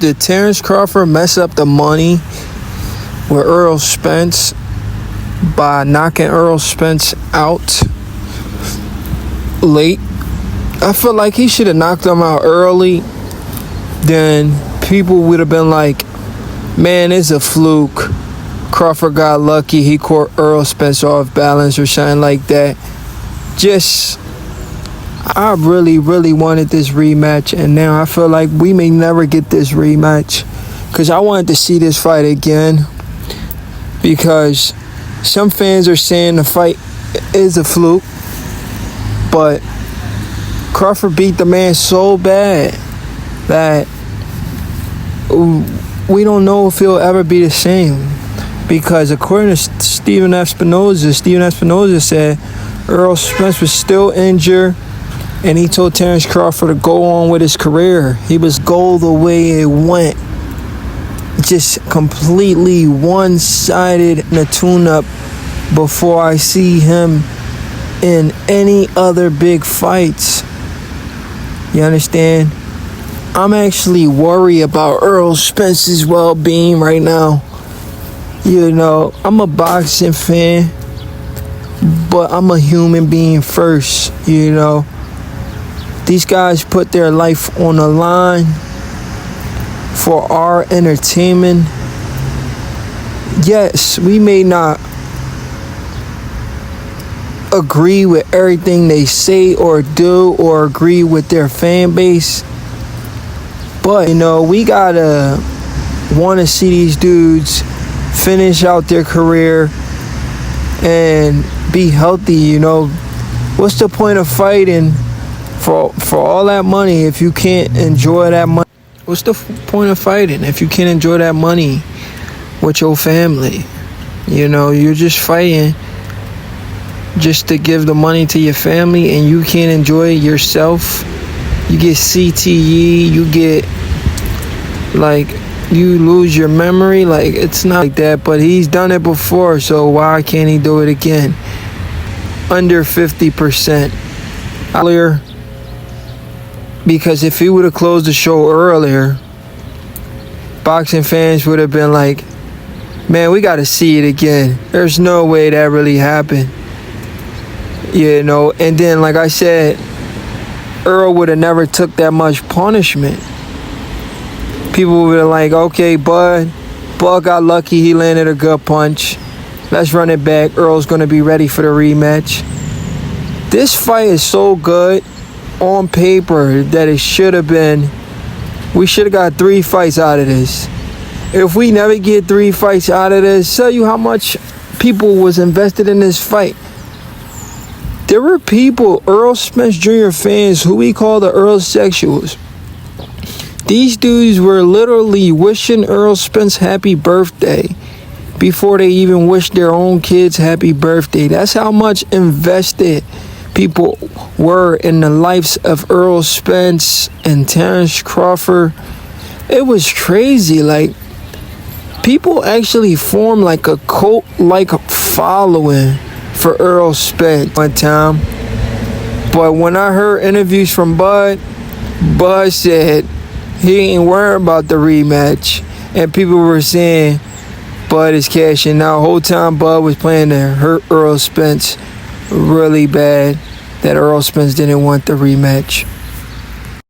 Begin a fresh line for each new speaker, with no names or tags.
Did Terence Crawford mess up the money with Errol Spence by knocking Errol Spence out late? I feel like he should have knocked him out early. Then people would have been like, man, it's a fluke. Crawford got lucky. He caught Errol Spence off balance or something like that. I really, really wanted this rematch, and now I feel like we may never get this rematch because I wanted to see this fight again, because some fans are saying the fight is a fluke, but Crawford beat the man so bad that we don't know if he'll ever be the same, because according to Steven Espinoza said Errol Spence was still injured, and he told Terence Crawford to go on with his career. He was go the way it went. Just completely one-sided in a tune-up before I see him in any other big fights. You understand? I'm actually worried about Errol Spence's well-being right now. You know, I'm a boxing fan, but I'm a human being first, you know. These guys put their life on the line for our entertainment. Yes, we may not agree with everything they say or do, or agree with their fan base, but, you know, we gotta want to see these dudes finish out their career and be healthy. You know, what's the point of fighting for all that money if you can't enjoy that money? What's the point of fighting if you can't enjoy that money with your family? You know, you're just fighting just to give the money to your family, and you can't enjoy it yourself. You get CTE, you get, like, you lose your memory. Like, it's not like that, but he's done it before, so why can't he do it again? Under 50% earlier, because if he would have closed the show earlier, boxing fans would have been like, man, we got to see it again. There's no way that really happened. You know, and then, like I said, Earl would have never took that much punishment. People would have like, okay, Bud got lucky. He landed a good punch. Let's run it back. Earl's going to be ready for the rematch. This fight is so good on paper that it should have been, we should have got 3 fights out of this. If we never get 3 fights out of this, tell you how much people was invested in this fight. There were people, Errol Spence Jr. fans, who we call the Earl Sexuals. These dudes were literally wishing Errol Spence happy birthday before they even wished their own kids happy birthday. That's how much invested people were in the lives of Errol Spence and Terence Crawford. It was crazy. Like, people actually formed like a cult-like following for Errol Spence one time. But when I heard interviews from Bud said he ain't worried about the rematch. And people were saying Bud is cashing out. The whole time Bud was playing to hurt Errol Spence really bad, that Errol Spence didn't want the rematch.